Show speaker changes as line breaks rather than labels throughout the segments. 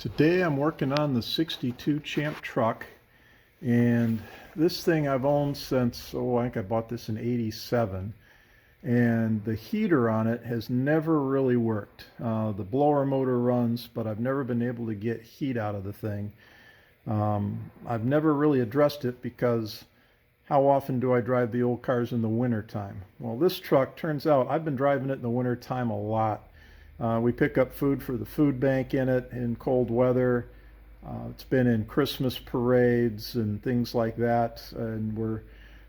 Today I'm working on the 62 Champ truck, and this thing I've owned since, I think I bought this in '87, and the heater on it has never really worked. The blower motor runs, but I've never been able to get heat out of the thing. I've never really addressed it because how often do I drive the old cars in the winter time? Well, this truck, turns out I've been driving it in the winter time a lot. We pick up food for the food bank in it in cold weather. It's been in Christmas parades and things like that, and we're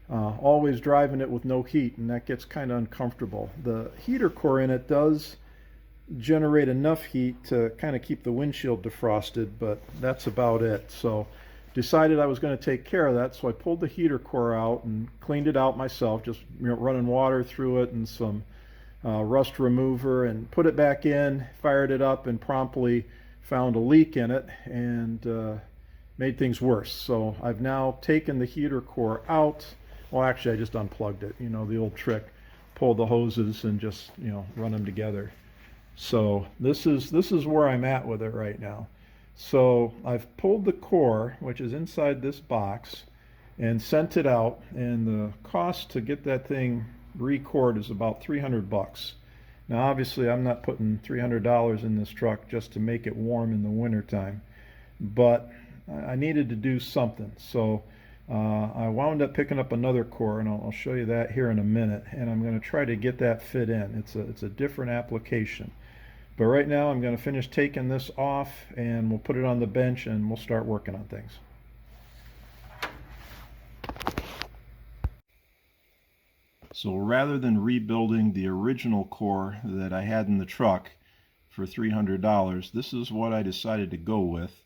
always driving it with no heat, and that gets kind of uncomfortable. The heater core in it does generate enough heat to kind of keep the windshield defrosted, but that's about it. So decided I was going to take care of that, so I pulled the heater core out and cleaned it out myself, just running water through it and some rust remover, and put it back in, fired it up, and promptly found a leak in it and made things worse. So I've now taken the heater core out. Well, actually I just unplugged it, the old trick, pull the hoses and just run them together. So this is where I'm at with it right now. So I've pulled the core, which is inside this box, and sent it out, and the cost to get that thing re-cored is about 300 bucks. Now obviously I'm not putting $300 in this truck just to make it warm in the winter time, but I needed to do something. So I wound up picking up another core, and I'll show you that here in a minute, and I'm going to try to get that fit in. It's a different application, but right now I'm going to finish taking this off, and we'll put it on the bench and we'll start working on things. So rather than rebuilding the original core that I had in the truck for $300, this is what I decided to go with.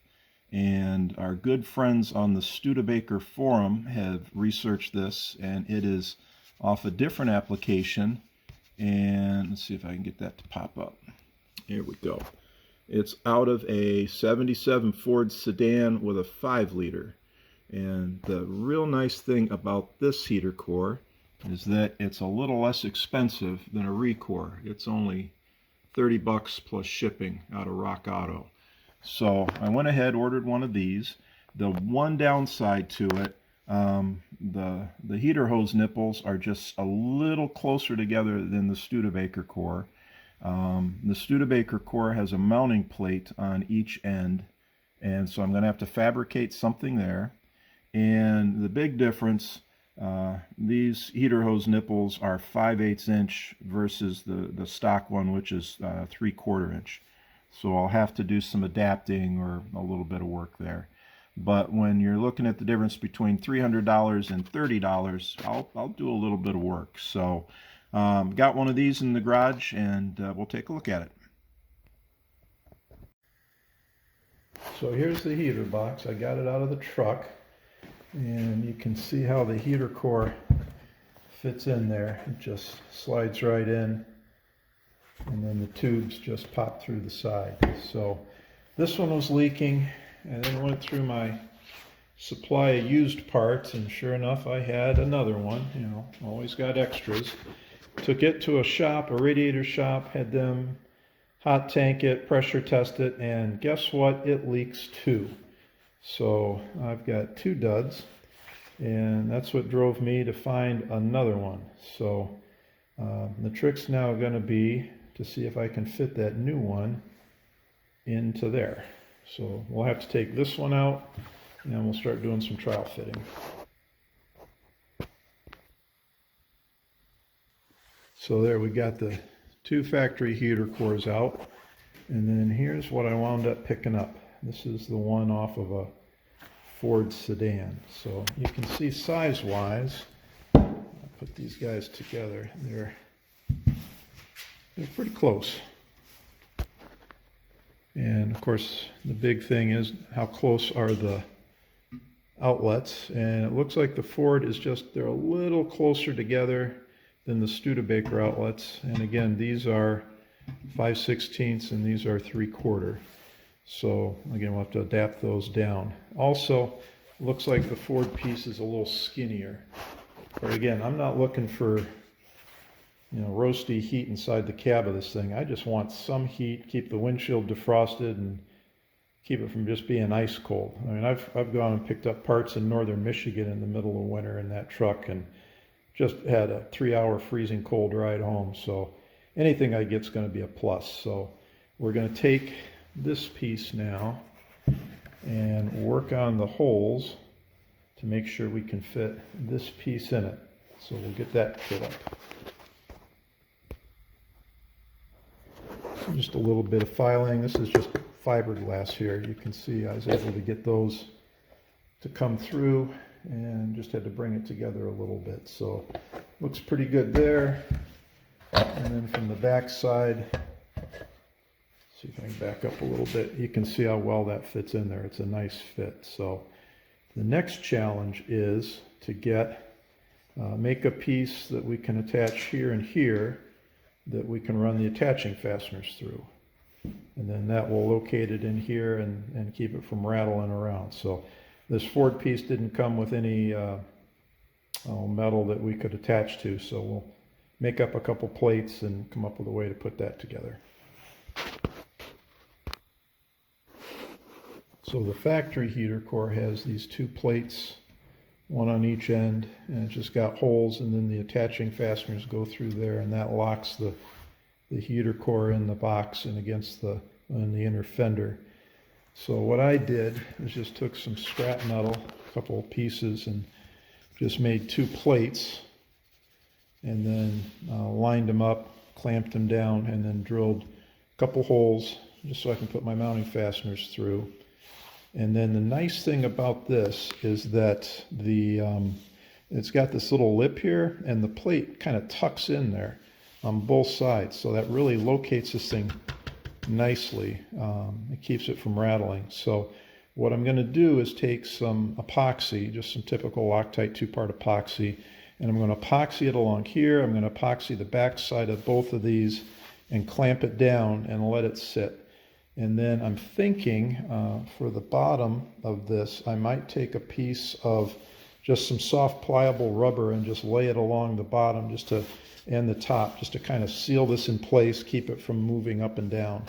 And our good friends on the Studebaker forum have researched this, and it is off a different application. And let's see if I can get that to pop up. Here we go. It's out of a '77 Ford sedan with a 5-liter. And the real nice thing about this heater core is that it's a little less expensive than a re-core. It's only 30 bucks plus shipping out of Rock Auto. So I went ahead, ordered one of these. The one downside to it, the heater hose nipples are just a little closer together than the Studebaker core. The Studebaker core has a mounting plate on each end, and so I'm going to have to fabricate something there. And the big difference, these heater hose nipples are 5/8 inch versus the stock one, which is 3/4 inch. So I'll have to do some adapting or a little bit of work there. But when you're looking at the difference between $300 and $30, I'll do a little bit of work. So got one of these in the garage, and we'll take a look at it. So here's the heater box. I got it out of the truck, and you can see how the heater core fits in there. It just slides right in, and then the tubes just pop through the side. So this one was leaking, and then went through my supply of used parts, and sure enough I had another one. Always got extras. Took it to a shop, a radiator shop, had them hot tank it, pressure test it, and guess what? It leaks too. So I've got 2 duds, and that's what drove me to find another one. So the trick's now going to be to see if I can fit that new one into there. So we'll have to take this one out, and then we'll start doing some trial fitting. So there, we got the 2 factory heater cores out, and then here's what I wound up picking up. This is the one off of a Ford sedan. So you can see size-wise, I'll put these guys together, they're pretty close. And of course the big thing is how close are the outlets, and it looks like the Ford is they're a little closer together than the Studebaker outlets. And again, these are 5/16 and these are 3/4. So again, we'll have to adapt those down. Also, looks like the Ford piece is a little skinnier. But again, I'm not looking for roasty heat inside the cab of this thing. I just want some heat, keep the windshield defrosted, and keep it from just being ice cold. I mean, I've gone and picked up parts in northern Michigan in the middle of winter in that truck and just had a 3-hour freezing cold ride home. So anything I get's going to be a plus. So we're going to take this piece now and work on the holes to make sure we can fit this piece in it. So we'll get that fit up. Just a little bit of filing. This is just fiberglass here. You can see I was able to get those to come through and just had to bring it together a little bit. So looks pretty good there. And then from the back side, see if I can back up a little bit. You can see how well that fits in there. It's a nice fit. So the next challenge is to make a piece that we can attach here and here that we can run the attaching fasteners through. And then that will locate it in here and keep it from rattling around. So this Ford piece didn't come with any metal that we could attach to, so we'll make up a couple plates and come up with a way to put that together. So the factory heater core has these 2 plates, one on each end, and it's just got holes, and then the attaching fasteners go through there, and that locks the heater core in the box and against the inner fender. So what I did is just took some scrap metal, a couple of pieces, and just made 2 plates, and then lined them up, clamped them down, and then drilled a couple holes just so I can put my mounting fasteners through. And then the nice thing about this is that it's got this little lip here, and the plate kind of tucks in there on both sides, so that really locates this thing nicely. It keeps it from rattling. So what I'm going to do is take some epoxy, just some typical Loctite 2-part epoxy, and I'm going to epoxy it along here. I'm going to epoxy the back side of both of these and clamp it down and let it sit. And then I'm thinking for the bottom of this, I might take a piece of just some soft pliable rubber and just lay it along the bottom and the top, just to kind of seal this in place, keep it from moving up and down.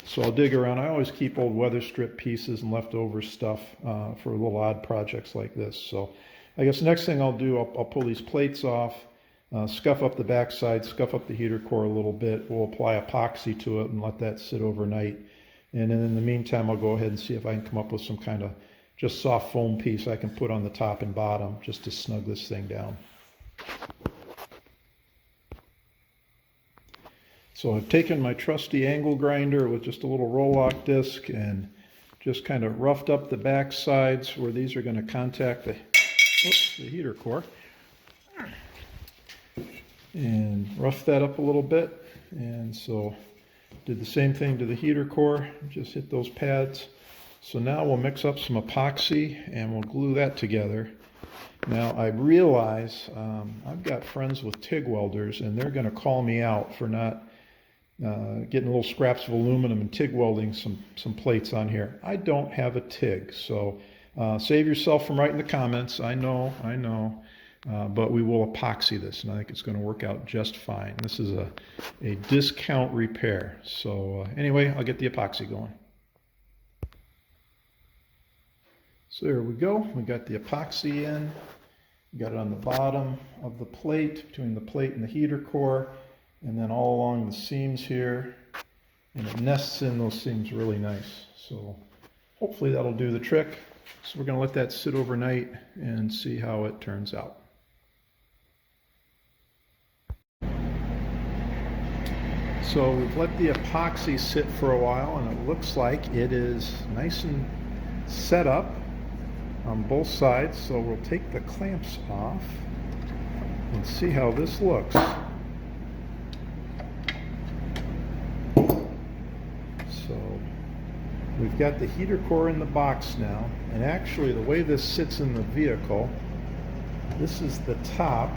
So I'll dig around. I always keep old weather strip pieces and leftover stuff for little odd projects like this. So I guess next thing I'll do, I'll pull these plates off, scuff up the backside, scuff up the heater core a little bit. We'll apply epoxy to it and let that sit overnight. And then in the meantime, I'll go ahead and see if I can come up with some kind of just soft foam piece I can put on the top and bottom just to snug this thing down. So I've taken my trusty angle grinder with just a little roll-lock disc and just kind of roughed up the back sides where these are going to contact the heater core. And roughed that up a little bit. And so did the same thing to the heater core, just hit those pads. So now we'll mix up some epoxy and we'll glue that together. Now I realize I've got friends with TIG welders and they're going to call me out for not getting little scraps of aluminum and TIG welding some plates on here. I don't have a TIG, so save yourself from writing the comments. I know. But we will epoxy this, and I think it's going to work out just fine. This is a discount repair. So anyway, I'll get the epoxy going. So there we go. We got the epoxy in. We got it on the bottom of the plate, between the plate and the heater core, and then all along the seams here. And it nests in those seams really nice. So hopefully that'll do the trick. So we're going to let that sit overnight and see how it turns out. So we've let the epoxy sit for a while and it looks like it is nice and set up on both sides. So we'll take the clamps off and see how this looks. So we've got the heater core in the box now, and actually the way this sits in the vehicle, this is the top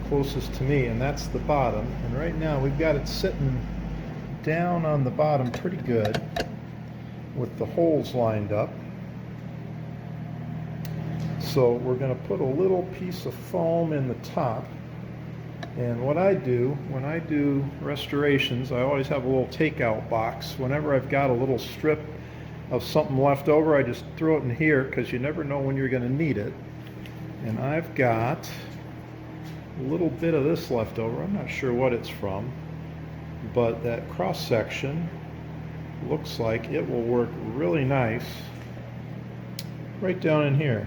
closest to me, and that's the bottom. And right now we've got it sitting down on the bottom pretty good with the holes lined up. So we're going to put a little piece of foam in the top. And what I do when I do restorations, I always have a little takeout box. Whenever I've got a little strip of something left over, I just throw it in here because you never know when you're going to need it. And I've got a little bit of this left over. I'm not sure what it's from, but that cross section looks like it will work really nice right down in here.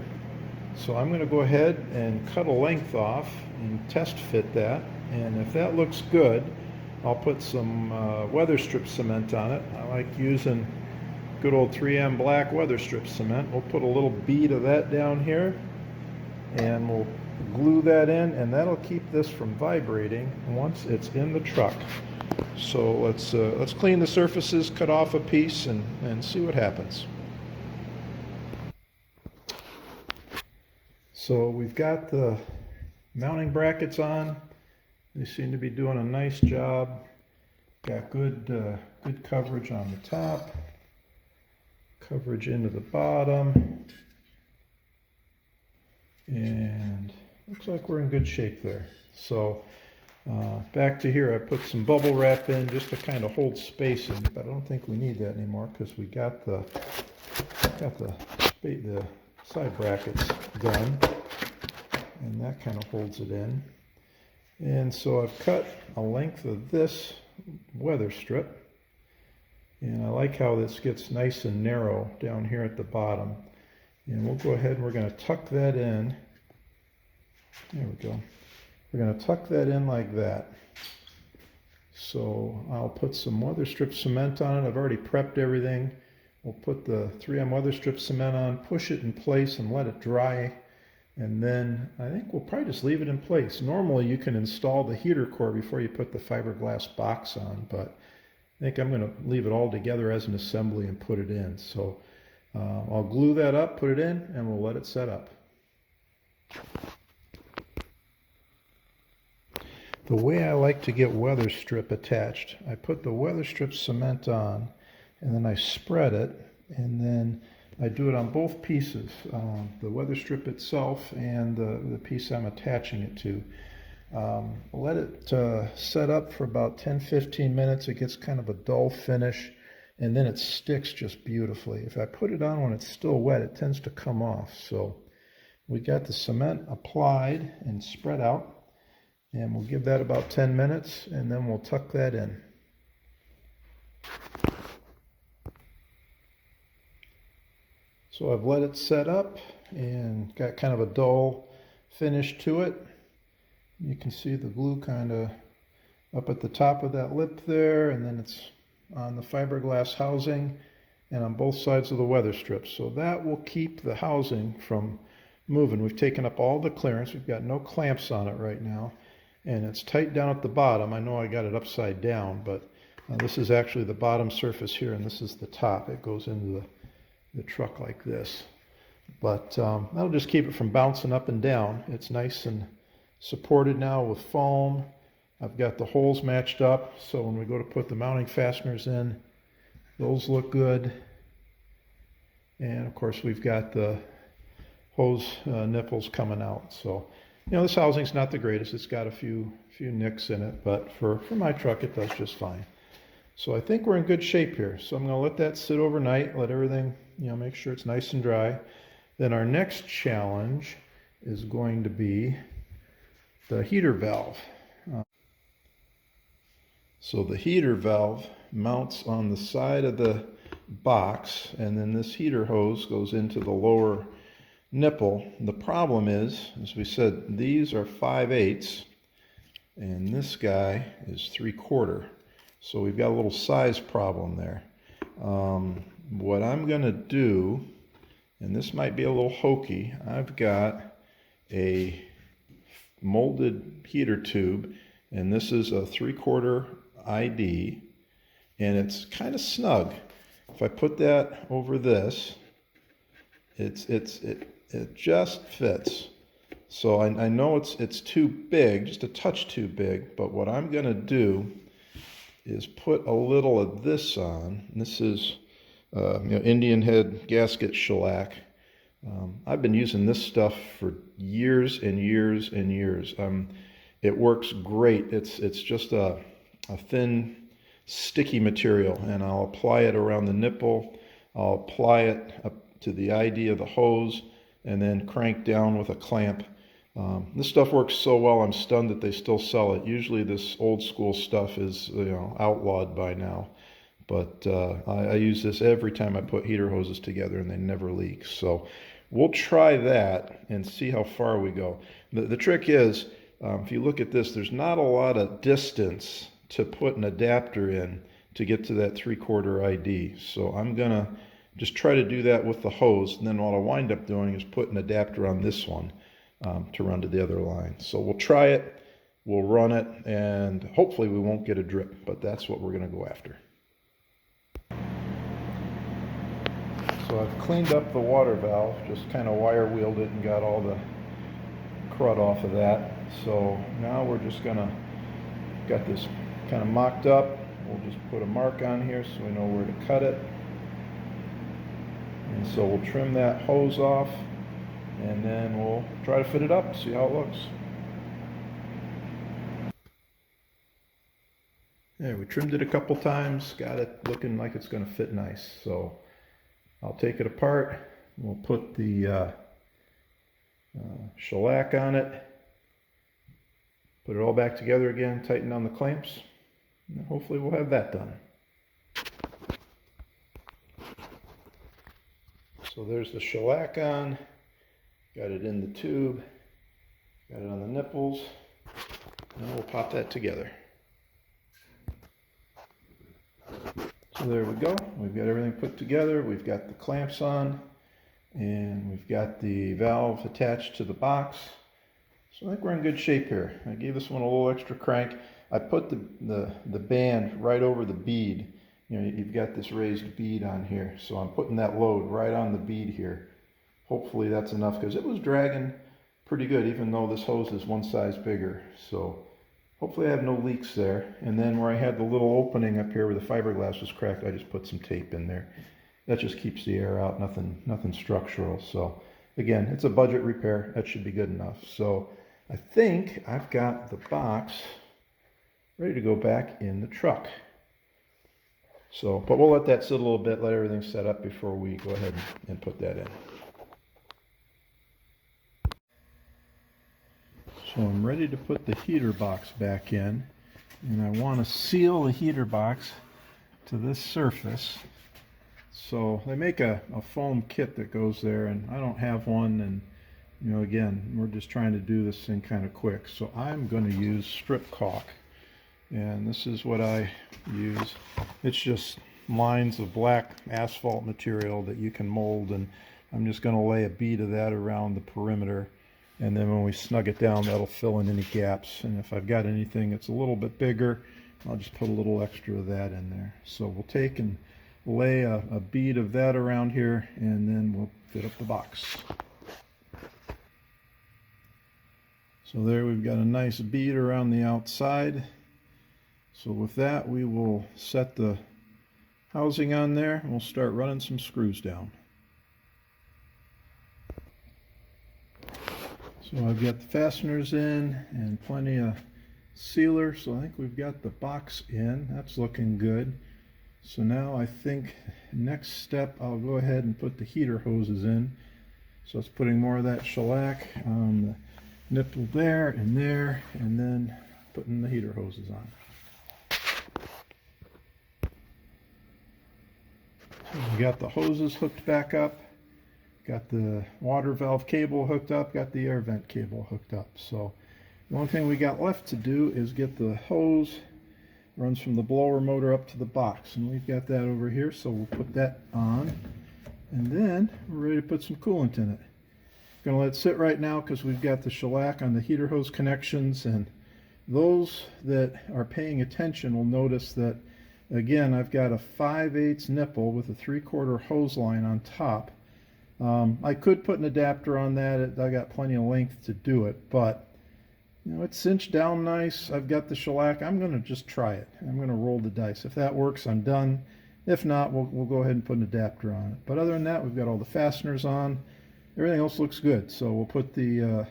So I'm going to go ahead and cut a length off and test fit that, and if that looks good, I'll put some weather strip cement on it. I like using good old 3M black weather strip cement. We'll put a little bead of that down here, and we'll glue that in, and that'll keep this from vibrating once it's in the truck. So let's clean the surfaces, cut off a piece, and see what happens. So we've got the mounting brackets on. They seem to be doing a nice job. Got good coverage on the top, coverage into the bottom, and looks like we're in good shape there. So back to here, I put some bubble wrap in just to kind of hold spacing, but I don't think we need that anymore because we got the side brackets done, and that kind of holds it in. And so I've cut a length of this weather strip, and I like how this gets nice and narrow down here at the bottom. And we'll go ahead and we're going to tuck that in. There we go. We're going to tuck that in like that. So I'll put some weather strip cement on it. I've already prepped everything. We'll put the 3M weather strip cement on, push it in place and let it dry. And then I think we'll probably just leave it in place. Normally you can install the heater core before you put the fiberglass box on, but I think I'm going to leave it all together as an assembly and put it in. So I'll glue that up, put it in, and we'll let it set up. The way I like to get weather strip attached, I put the weather strip cement on, and then I spread it, and then I do it on both pieces, the weather strip itself and the piece I'm attaching it to. Let it set up for about 10-15 minutes. It gets kind of a dull finish, and then it sticks just beautifully. If I put it on when it's still wet, it tends to come off. So we got the cement applied and spread out, and we'll give that about 10 minutes, and then we'll tuck that in. So I've let it set up and got kind of a dull finish to it. You can see the glue kind of up at the top of that lip there, and then it's on the fiberglass housing and on both sides of the weather strip. So that will keep the housing from moving. We've taken up all the clearance. We've got no clamps on it right now, and it's tight down at the bottom. I know I got it upside down, but this is actually the bottom surface here, and this is the top. It goes into the truck like this. But that'll just keep it from bouncing up and down. It's nice and supported now with foam. I've got the holes matched up, so when we go to put the mounting fasteners in, those look good. And of course we've got the hose nipples coming out. So, you know, this housing's not the greatest. It's got a few nicks in it, but for my truck it does just fine. So I think we're in good shape here. So I'm going to let that sit overnight, let everything, you know, make sure it's nice and dry. Then our next challenge is going to be the heater valve. So the heater valve mounts on the side of the box, and then this heater hose goes into the lower nipple. The problem is, as we said, these are 5/8, and this guy is 3/4. So we've got a little size problem there. What I'm going to do, and this might be a little hokey, I've got a molded heater tube, and this is a 3/4 ID, and it's kind of snug. If I put that over this, it just fits. So I know it's too big, just a touch too big, but what I'm going to do is put a little of this on. This is Indian head gasket shellac. I've been using this stuff for years and years and years. It works great. It's just a thin, sticky material, and I'll apply it around the nipple, I'll apply it up to the ID of the hose and then crank down with a clamp. This stuff works so well, I'm stunned that they still sell it. Usually this old school stuff is, outlawed by now. But I use this every time I put heater hoses together and they never leak. So we'll try that and see how far we go. The trick is, if you look at this, there's not a lot of distance to put an adapter in to get to that 3/4 ID. So I'm gonna just try to do that with the hose, and then what I'll wind up doing is put an adapter on this one to run to the other line. So we'll try it, we'll run it, and hopefully we won't get a drip, but that's what we're gonna go after. So I've cleaned up the water valve, just kind of wire wheeled it and got all the crud off of that. So now we're just gonna, got this kind of mocked up, we'll just put a mark on here so we know where to cut it. And so we'll trim that hose off and then we'll try to fit it up, see how it looks. Yeah, we trimmed it a couple times, got it looking like it's going to fit nice. So I'll take it apart, we'll put the shellac on it, put it all back together again, tighten down the clamps, and hopefully we'll have that done. So there's the shellac on, got it in the tube, got it on the nipples, and we'll pop that together. So there we go, we've got everything put together, we've got the clamps on, and we've got the valve attached to the box. So I think we're in good shape here. I gave this one a little extra crank. I put the band right over the bead. You've got this raised bead on here, so I'm putting that load right on the bead here. Hopefully that's enough, because it was dragging pretty good, even though this hose is one size bigger. So hopefully I have no leaks there. And then where I had the little opening up here where the fiberglass was cracked, I just put some tape in there. That just keeps the air out, nothing structural. So again, it's a budget repair, that should be good enough. So I think I've got the box ready to go back in the truck. So, but we'll let that sit a little bit, let everything set up before we go ahead and put that in. So I'm ready to put the heater box back in, and I want to seal the heater box to this surface. So they make a foam kit that goes there, and I don't have one, and again, we're just trying to do this thing kind of quick. So I'm going to use strip caulk, and this is what I use. It's just lines of black asphalt material that you can mold, and I'm just going to lay a bead of that around the perimeter, and then when we snug it down, that'll fill in any gaps. And if I've got anything that's a little bit bigger, I'll just put a little extra of that in there. So we'll take and lay a bead of that around here, and then we'll fit up the box. So there we've got a nice bead around the outside. So with that, we will set the housing on there, and we'll start running some screws down. So I've got the fasteners in and plenty of sealer, so I think we've got the box in. That's looking good. So now I think next step, I'll go ahead and put the heater hoses in. So it's putting more of that shellac on the nipple there, and then putting the heater hoses on. So we got the hoses hooked back up, got the water valve cable hooked up, got the air vent cable hooked up. So the only thing we got left to do is get the hose, runs from the blower motor up to the box, and we've got that over here. So we'll put that on, and then we're ready to put some coolant in it. Gonna let it sit right now because we've got the shellac on the heater hose connections, and those that are paying attention will notice that again I've got a 5/8 nipple with a 3/4 hose line on top. I could put an adapter on that. I got plenty of length to do it, but it's cinched down nice. I've got the shellac. I'm going to just try it. I'm going to roll the dice. If that works, I'm done. If not, we'll go ahead and put an adapter on it. But other than that, we've got all the fasteners on. Everything else looks good. So we'll put the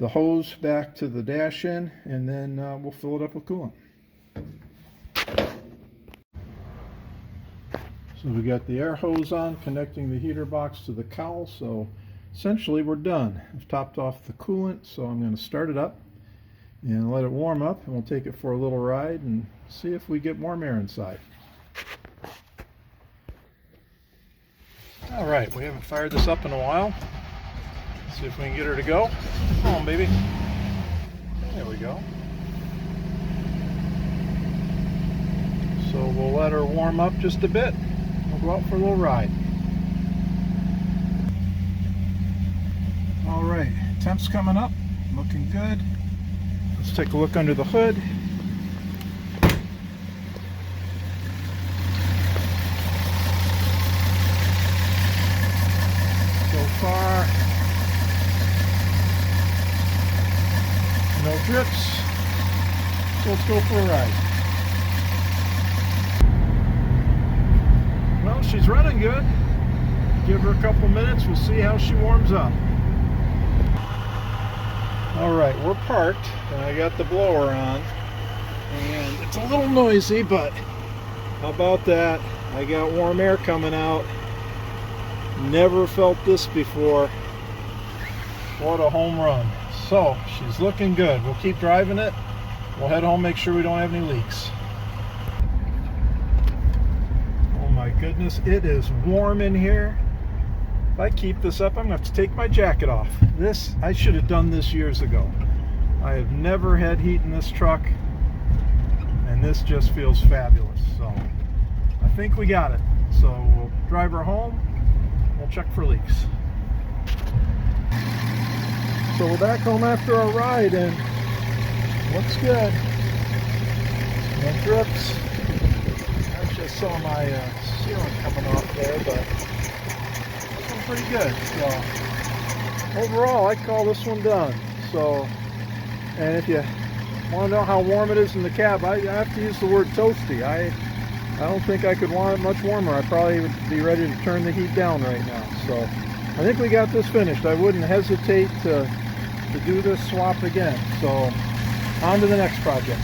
hose back to the dash in, and then we'll fill it up with coolant. So we got the air hose on connecting the heater box to the cowl, so essentially we're done. I've topped off the coolant, so I'm going to start it up and let it warm up, and we'll take it for a little ride and see if we get warm air inside. Alright, we haven't fired this up in a while. Let's see if we can get her to go. Come on, baby. There we go. So we'll let her warm up just a bit. We'll go out for a little ride. Alright, temps coming up, looking good. Let's take a look under the hood. So far, no drips. So let's go for a ride. Well, she's running good. Give her a couple minutes, we'll see how she warms up. Alright, we're parked, and I got the blower on, and it's a little noisy, but how about that? I got warm air coming out. Never felt this before. What a home run. So, she's looking good. We'll keep driving it. We'll head home, make sure we don't have any leaks. Oh my goodness, it is warm in here. If I keep this up, I'm going to have to take my jacket off. This, I should have done this years ago. I have never had heat in this truck, and this just feels fabulous. So, I think we got it. So, we'll drive her home. We'll check for leaks. So, we're back home after our ride, and looks good. No drips. I just saw my sealant coming off there, but pretty good. So overall, I call this one done. So, and if you want to know how warm it is in the cab, I have to use the word toasty. I don't think I could want it much warmer. I probably would be ready to turn the heat down right now. So I think we got this finished. I wouldn't hesitate to do this swap again. So on to the next project.